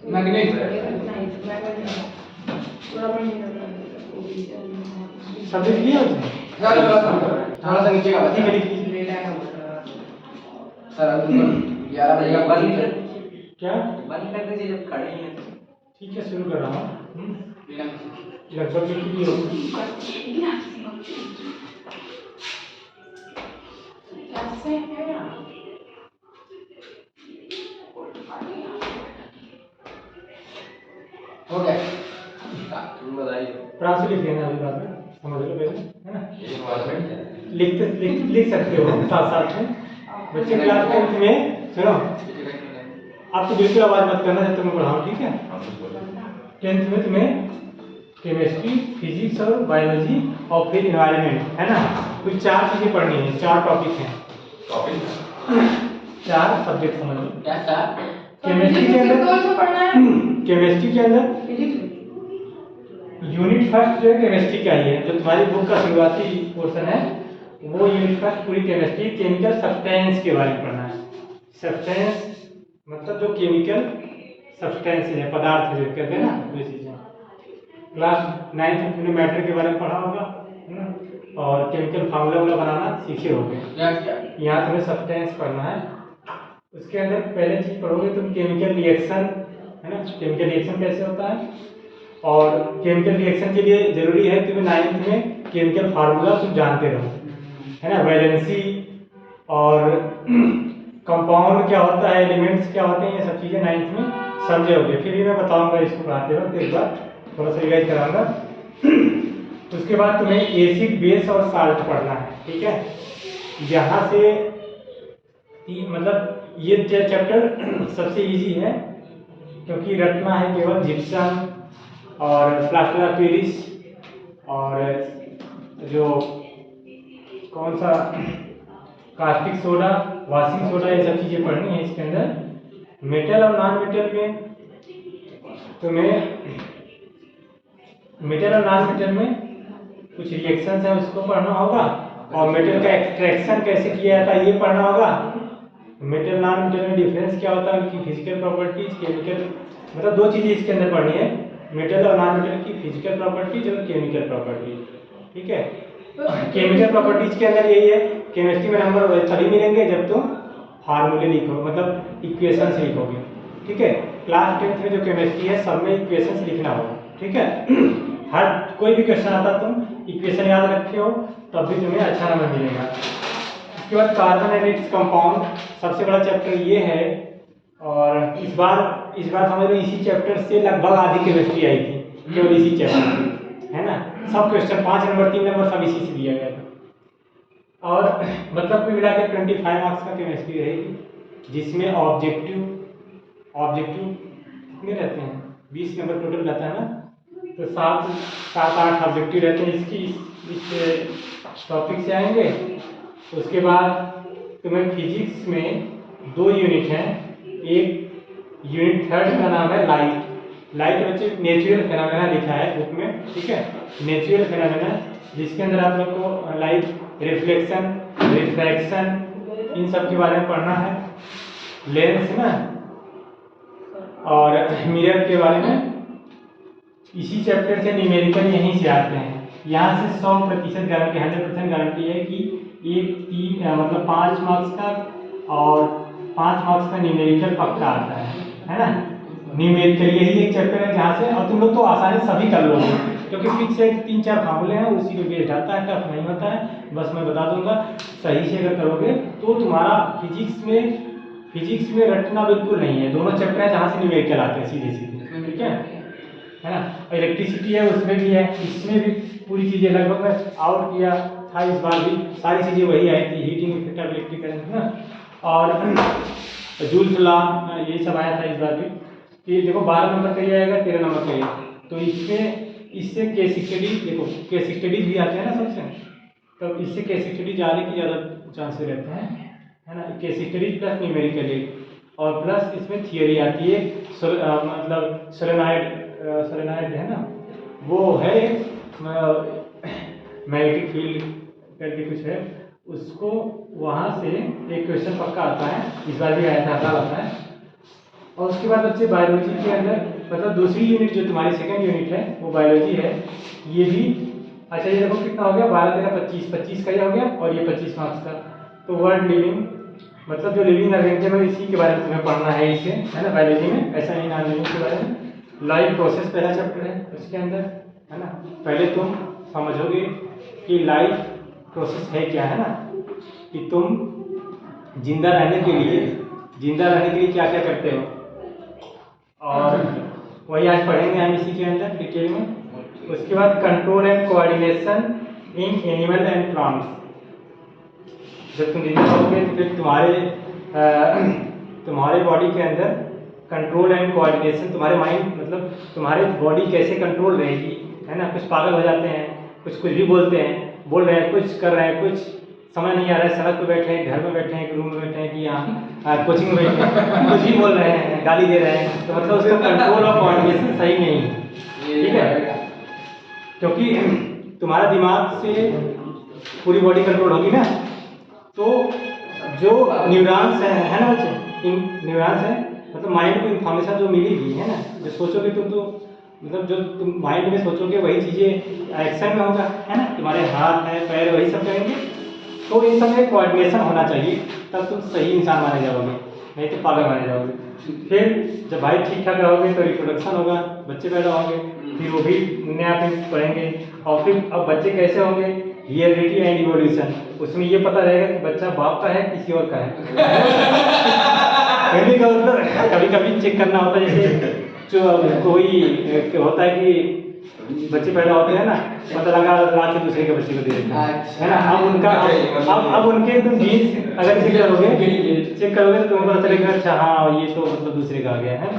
Manganese subject लिया उसने थोड़ा सा नीचे का ठीक है लिखिए। सर अब 11 बजे का बंद कर क्या बंद कर दीजिए जब खड़े हैं ठीक है शुरू कर रहा हूँ। लगभग कितनी होगी हो गया तुम बताइए प्रांशु लिख लेना अभी बाद में समझ लो पहले है ना। ये इन्वॉल्वमेंट है लिख सकते हो साथ साथ में। बच्चे क्लास 10th में सुनो आप तो बिल्कुल आवाज मत करना जब तक मैं पढ़ाऊँ ठीक है। 10th में तुम्हें केमिस्ट्री फिजिक्स और बायोलॉजी और फिर इन्वायरमेंट है ना कुछ 4 चीजें पढ़नी है 4 टॉपिक हैं टॉपिक 4 सब्जेक्ट समझ लो। क्या सर केमिस्ट्री के अंदर केमिस्ट्री के अंदर यूनिट फर्स्ट जो है केमिस्ट्री का ही है जो तुम्हारी बुक का शुरुआती पोर्शन है वो यूनिट फर्स्ट पूरी केमिस्ट्री केमिकल सब्सटेंस के बारे में पढ़ना है। सब्सटेंस मतलब जो केमिकल सब्सटेंस है पदार्थ जो कहते हैं ना वो चीजें। क्लास 9th में तुमने मैटर के बारे में पढ़ा होगा है ना और केमिकल फार्मूला बनाना सीखे होगे। यहाँ तुम्हें सब्सटेंस पढ़ना है। उसके अंदर पहले चीज पढ़ोगे तुम केमिकल रिएक्शन है ना केमिकल रिएक्शन कैसे होता है और केमिकल रिएक्शन के लिए जरूरी है तुम्हें 9th में केमिकल फार्मूला तुम जानते रहो है ना। वैलेंसी और कंपाउंड क्या होता है एलिमेंट्स क्या होते हैं ये सब चीज़ें 9th में समझे होगे। फिर भी मैं बताऊंगा इसको पढ़ाते वक्त एक बार थोड़ा सा रिवाइज कराऊंगा। उसके बाद तुम्हें एसिड बेस और साल्ट पढ़ना है ठीक है। यहाँ से मतलब ये चैप्टर सबसे इजी है क्योंकि रटना है केवल जिप्सम और प्लास्टर ऑफ पेरिस और जो कौन सा कास्टिक सोडा वॉशिंग सोडा ये सब चीज़ें पढ़नी है इसके अंदर। मेटल और नॉन मेटल में तुम्हें मेटल और नॉन मेटल में कुछ रिएक्शंस है उसको पढ़ना होगा और मेटल का एक्सट्रैक्शन कैसे किया जाता है ये पढ़ना होगा। मेटल नॉन मेटल में डिफरेंस क्या होता है उनकी फिजिकल प्रॉपर्टीज केमिकल मतलब 2 चीज़ें इसके अंदर पढ़नी है मेटल और नॉन मेटल की फिजिकल प्रॉपर्टीज और केमिकल प्रॉपर्टीज ठीक है। केमिकल प्रॉपर्टीज के अंदर यही है केमिस्ट्री में नंबर तभी मिलेंगे जब तुम फार्मूले लिखो मतलब इक्वेशंस लिखोगे ठीक है। क्लास 10th में जो केमिस्ट्री है सब में इक्वेशंस लिखना होगा ठीक है। हर कोई भी क्वेश्चन आता तुम इक्वेशन याद रखे हो तब भी तुम्हें अच्छा नंबर मिलेगा। उसके बाद कार्बन एंड इट्स कंपाउंड सबसे बड़ा चैप्टर ये है और इस बार समझ लो इसी चैप्टर से लगभग आधी केमिस्ट्री आई थी केवल इसी चैप्टर से है ना। सब क्वेश्चन 5 नंबर 3 नंबर सब इसी से दिया गया था और मतलब कुल मिला के 25 मार्क्स का केमिस्ट्री रहेगी जिसमें ऑब्जेक्टिव कितने रहते हैं 20 नंबर टोटल रहता है ना तो 7-8 ऑब्जेक्टिव रहते हैं इसकी इस टॉपिक से आएंगे। उसके बाद तुम्हें फिजिक्स में 2 यूनिट हैं। एक यूनिट 3rd का नाम है लाइट बच्चे नेचुरल फेनोमेना लिखा है बुक में ठीक है। नेचुरल फेनोमेना जिसके अंदर आप लोग को लाइट रिफ्लेक्शन रिफ्रैक्शन इन सब के बारे में पढ़ना है। लेंस ना और मिरर के बारे में इसी चैप्टर से न्यूमेरिकल यहीं से आते हैं। यहाँ से 100% गारंटी 100% गारंटी है कि मतलब 5 मार्क्स का और 5 मार्क्स का न्यूमेरिकल पक्का आता है ना। न्यूमेरिकल यही एक चैप्टर है जहाँ से और तुम लोग तो आसानी सभी कर लोगे क्योंकि फिक्स से 3-4 फार्मूले हैं उसी पे बेस्ड आता है टफ नहीं होता है। बस मैं बता दूंगा सही से अगर करोगे तो तुम्हारा फिजिक्स में रटना बिल्कुल नहीं है। दोनों चैप्टर है जहाँ से न्यूमेरिकल आते हैं सीधे ठीक है ना। इलेक्ट्रिसिटी है उसमें भी है इसमें भी पूरी चीज़ें लगभग मैं आउट किया था इस बार भी सारी चीज़ें वही आई थी heating effect of electric current ना और जूल्स लॉ यही सब आया था इस बार भी कि देखो 12 नंबर का ही आएगा 13 नंबर का ही तो इससे केस स्टडीज देखो केस स्टडीज भी आते हैं ना सबसे तो इससे केस स्टडीज आने की ज़्यादा चांसेस रहते हैं है ना। केस स्टडीज प्लस न्यूमेरिकल और प्लस इसमें थियरी आती है मतलब सोलेनॉइड है ना वो है मैग्नेटिक फील्ड करके कुछ है उसको वहाँ से एक क्वेश्चन पक्का आता है इस बार भी आया था आता है और उसके बाद बच्चे बायोलॉजी के अंदर मतलब दूसरी यूनिट जो तुम्हारी सेकंड यूनिट है वो बायोलॉजी है। ये भी अच्छा, ये देखो कितना हो गया, 12 13 25, 25 का ये हो गया और ये 25 मार्क्स का। तो वर्ड लिविंग मतलब जो लिविंग ऑर्गेनिज्म है इसी के बारे में तुम्हें पढ़ना है इसे, है ना, बायोलॉजी में। ऐसा नहीं नॉन लिविंग के बारे में। लाइफ प्रोसेस पहला चैप्टर है उसके अंदर, है ना। पहले तुम समझोगे कि लाइफ प्रोसेस है क्या, है ना, कि तुम जिंदा रहने के लिए क्या क्या करते हो, और वही आज पढ़ेंगे हम इसी के अंदर डिटेल में। उसके बाद control and coordination in animal and plants. जब तुम जिंदा रहोगे तो फिर तुम्हारे बॉडी के अंदर कंट्रोल एंड कोऑर्डिनेशन, तुम्हारे माइंड मतलब तुम्हारे बॉडी कैसे कंट्रोल रहेगी, है ना। कुछ पागल हो जाते हैं, कुछ भी बोल रहे हैं, कुछ कर रहे हैं, कुछ समझ नहीं आ रहा है, सड़क पे बैठे हैं, घर में बैठे हैं, रूम में बैठे हैं कि यहाँ कोचिंग में बैठे हैं, कुछ भी बोल रहे हैं, गाली दे रहे हैं, तो मतलब उसका कंट्रोल और कोऑर्डिनेशन सही नहीं है, ठीक है। क्योंकि तुम्हारा दिमाग से पूरी बॉडी कंट्रोल होगी ना। तो जो न्यूरॉन्स है ना बच्चे, इन न्यूरॉन्स है मतलब माइंड को इन्फॉर्मेशन जो मिलेगी, है ना, जो सोचोगे तुम तो मतलब जो तुम माइंड में सोचोगे वही चीज़ें एक्शन में होगा, है ना। तुम्हारे हाथ है पैर वही सब करेंगे। तो इन सब में कोऑर्डिनेशन होना चाहिए, तब तुम सही इंसान माने जाओगे, नहीं तो पागल माने जाओगे। फिर जब भाई ठीक ठाक रहोगे तो रिप्रोडक्शन होगा, बच्चे पैदा होंगे, फिर वो भी नया फिर पढ़ेंगे। और फिर अब बच्चे कैसे होंगे, हियरिडिटी एंड इवोल्यूशन। उसमें ये पता रहेगा कि बच्चा बाप का है किसी और का है। कहने का मतलब कभी कभी चेक करना होता है, जैसे जो कोई होता है कि बच्चे पैदा होते हैं ना, पता लगा के दूसरे के बच्चे को दे देते हैं, है ना। अब उनका अब उनके तुम जीन्स अगर चेक करोगे तो तुमको पता चलेगा अच्छा हाँ ये तो मतलब दूसरे का आ गया है।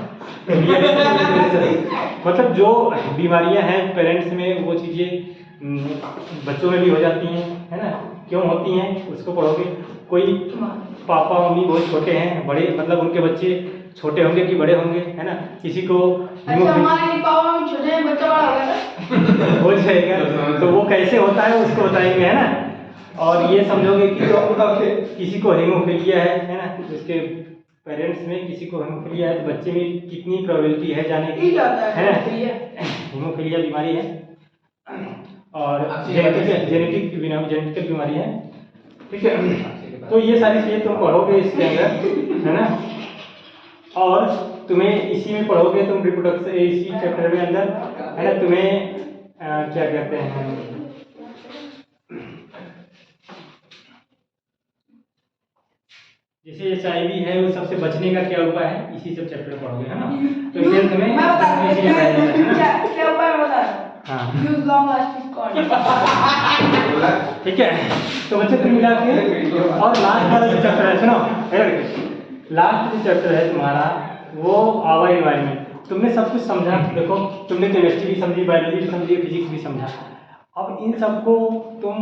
मतलब जो बीमारियां हैं पेरेंट्स में वो चीज़ें बच्चों में भी हो जाती हैं, है ना। क्यों होती हैं उसको पढ़ोगे। कोई पापा मम्मी बहुत छोटे हैं, बड़े मतलब उनके बच्चे छोटे होंगे कि बड़े होंगे, है ना। किसी को हमारे पापा मम्मी छोटे हैं, बच्चा बड़ा हो गया हो जाएगा, तो वो कैसे होता है उसको बताएंगे, है ना। और ये समझोगे कि तो किसी को हेमोफीलिया है ना, उसके पेरेंट्स में किसी को हेमोफीलिया है तो बच्चे में कितनी प्रोबेबिलिटी है जाने की, है ना। हेमोफीलिया बीमारी है और जेनेटिकल बीमारी है, ठीक है। तो ये सारी चीज़ें तुम पढ़ोगे इसके अंदर, है ना। और तुम्हें इसी में पढ़ोगे तुम रिप्रोडक्शन इसी चैप्टर में अंदर, है ना। तुम्हें क्या कहते हैं, जैसे HIV है वो सबसे बचने का क्या उपाय है, इसी सब चैप्टर पढ़ोगे, है ना। तो इसलिए तुम्हें मैं बता रहा हूँ क्या उपाय मैं बता रहा हूँ। हाँ यूज लॉन्ग लास्टिंग कॉर्ड, ठीक है। तो बच्चे कुल मिला के और लास्ट वाला जो चैप्टर है सुनो, लास्ट जो चैप्टर है तुम्हारा वो आवर एनवायरनमेंट। तुमने सब कुछ समझा, देखो तुमने केमिस्ट्री भी समझी, बायोलॉजी भी समझी, फिजिक्स भी समझा। अब इन सबको तुम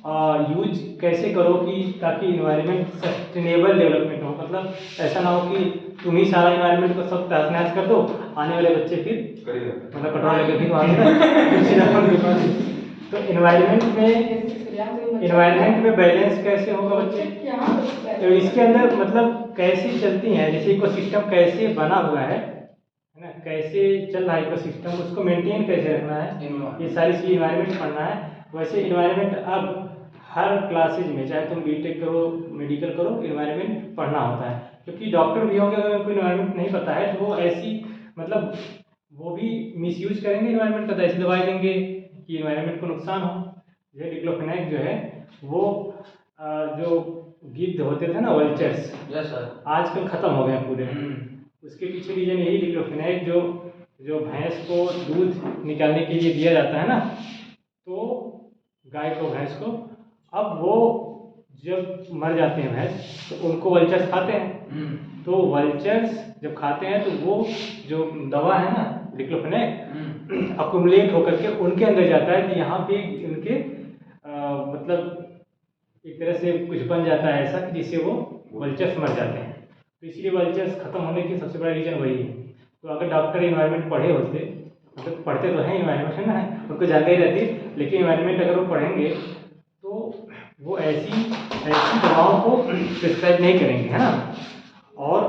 यूज कैसे करो कि ताकि इन्वायरमेंट सस्टेनेबल डेवलपमेंट हो, मतलब ऐसा ना हो कि तुम ही सारा इन्वायरमेंट को सब तहस नहस कर दो, आने वाले बच्चे फिर मतलब कटोरा लेकर फिर वहाँ तो इन्वायरमेंट में बैलेंस कैसे होगा बच्चे। तो इसके अंदर मतलब कैसे चलती हैं, जैसे इकोसिस्टम कैसे बना हुआ है ना, कैसे चल रहा है इकोसिस्टम, उसको मेंटेन कैसे रखना है, ये सारी चीज़ इन्वायरमेंट पढ़ना है। वैसे इन्वायरमेंट अब हर क्लासेज में चाहे तुम बीटेक करो मेडिकल करो इन्वायरमेंट पढ़ना होता है, क्योंकि डॉक्टर भी होंगे अगर उनको इन्वायरमेंट नहीं पता है तो वो ऐसी मतलब वो भी मिसयूज करेंगे इन्वायरमेंट का, तो ऐसी दवाई देंगे कि इन्वायरमेंट को नुकसान हो। जैसे डिक्लोफेनाक जो है वो जो गिद्ध होते थे ना वल्चर्स, आजकल खत्म हो गए पूरे। उसके पीछे रीजन यही डिक्लोफेनाक जो भैंस को दूध निकालने के लिए दिया जाता है ना, तो गाय को भैंस को, अब वो जब मर जाते हैं भैंस तो उनको वल्चर्स खाते हैं। तो वल्चर्स जब खाते हैं तो वो जो दवा है ना डिक्लोफेनाक अकुमुलेट होकर के उनके अंदर जाता है, तो यहाँ पे उनके मतलब एक तरह से कुछ बन जाता है ऐसा कि जिससे वो वल्चर्स मर जाते हैं। तो इसलिए वल्चर्स खत्म होने की सबसे बड़ा रीज़न वही है। तो अगर डॉक्टर इन्वायरमेंट पढ़े होते, मतलब पढ़ते तो हैं इन्वायरमेंट है ना, उनको जानकारी रहती, लेकिन इन्वायरमेंट अगर वो पढ़ेंगे तो वो ऐसी दवाओं को प्रिस्क्राइब नहीं करेंगे, है ना। और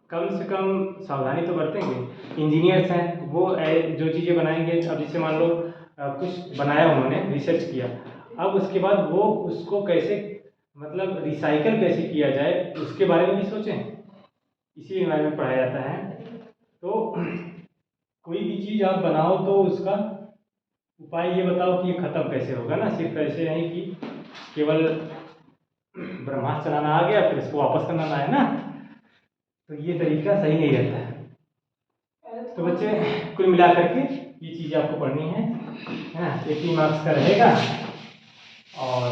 कम से कम सावधानी तो बरतेंगे। इंजीनियर्स हैं वो जो चीज़ें बनाएंगे, अब जैसे मान लो कुछ बनाया उन्होंने, रिसर्च किया, अब उसके बाद वो उसको कैसे मतलब रिसाइकल कैसे किया जाए उसके बारे में भी सोचें, इसी बारे में पढ़ाया जाता है। तो कोई भी चीज़ आप बनाओ तो उसका उपाय ये बताओ कि ये ख़त्म कैसे होगा ना, सिर्फ ऐसे नहीं कि केवल ब्रह्मास्त्र चलाना आ गया फिर इसको वापस करना ना है ना, तो ये तरीका सही नहीं रहता है। तो बच्चे कुल मिला करके ये चीज़ आपको पढ़नी है ना। 80 मार्क्स का रहेगा और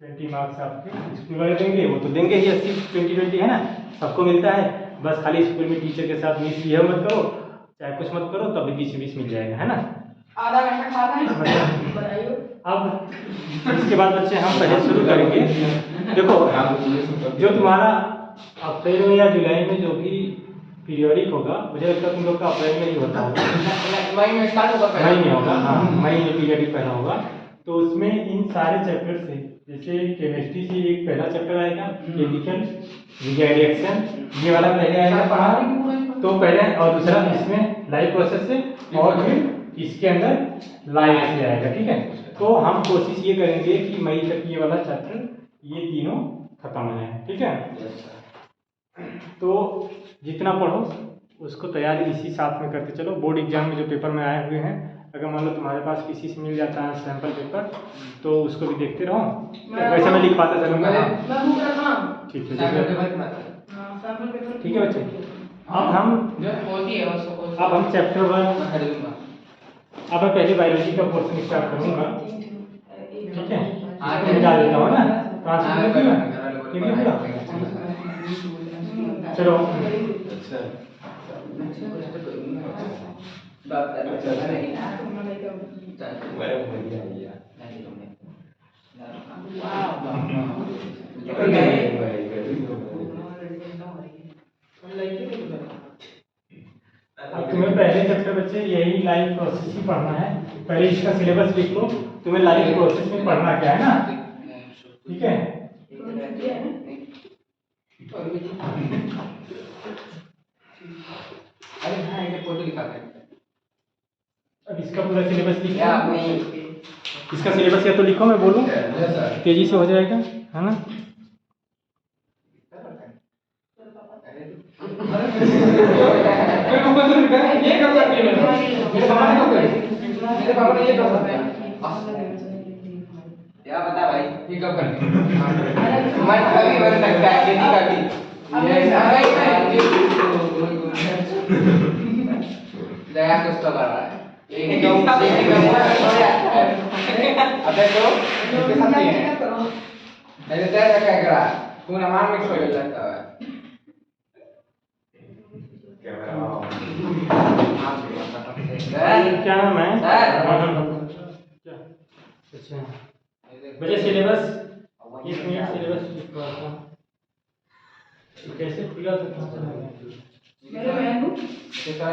20 मार्क्स आपके स्कूल वाले देंगे, वो तो देंगे ही 80-20-20 है ना, सबको मिलता है। बस खाली स्कूल में टीचर के साथ मिसबिहेव मत करो, चाहे कुछ मत करो, तब भी 20 मिल जाएगा, है ना। आधा घंटा खाता है बताइए। अब इसके बाद बच्चे हम पहले शुरू करेंगे। देखो जो तुम्हारा अप्रैल में या जुलाई में जो भी पीरियोडिक होगा, मुझे लगता है तुम लोग का अप्रैल में ही होता होगा, मई में स्टार्ट होगा, मई में होगा, हाँ मई में पीरियोडिक पहला होगा। तो उसमें इन सारे चैप्टर से, जैसे केमिस्ट्री से एक पहला चैप्टर आएगा केमिकल रिएक्शन, ये वाला पहले आएगा पढ़ा, तो पहले, और दूसरा इसमें लाइव प्रोसेस से, और फिर इसके अंदर लाइव से आएगा, ठीक है। तो हम कोशिश ये करेंगे कि मई तक ये वाला चैप्टर ये तीनों खत्म हो जाए, ठीक है। तो जितना पढ़ो उसको तैयारी इसी साथ में करते चलो। बोर्ड एग्जाम में जो पेपर में आए हुए हैं, अगर मान लो तुम्हारे पास किसी से मिल जाता है सैंपल पेपर, तो उसको भी देखते रहो, वैसे मैं लिखवाता चलूँगा। मैं बुक रखा हूँ। ठीक है, हाँ, सैंपल पेपर ठीक है बच्चे। अब हम चैप्टर 1, अब मैं पहले बायोलॉजी का पोर्शन स्टार्ट करूँगा, ठीक है। मैं डाल देता हूँ ना, ठीक है पूरा, चलो। अब तुम्हें पहले चैप्टर बच्चे यही लाइव प्रोसेस ही पढ़ना है। पहले इसका सिलेबस लिख लो, तुम्हें लाइव प्रोसेस में पढ़ना क्या है ना, ठीक है। अरे हाँ, ये फोटो दिखा दे। अब इसका पूरा सिलेबस लिखो, इसका सिलेबस या तो लिखो, मैं बोलूँ तेजी से हो जाएगा, है ना। ये कब करती है मेरे पापा ने कब करी? मेरे पापा ने ये कब करता क्या बता भाई, ये कब करती है? मन कभी बन सकता है, खेती कभी ये दया कुछ तो कर रहा है। एक दो अबे तो इसके साथ ही है, नहीं तो तेरा क्या करा पूरा मान मिक्स हो जाता है। क्या नाम है? क्या? अच्छा बच्चे सिलेबस, एक मिनट सिलेबस लिखवाता हूँ, कैसे खुला था? मेरे बहन को का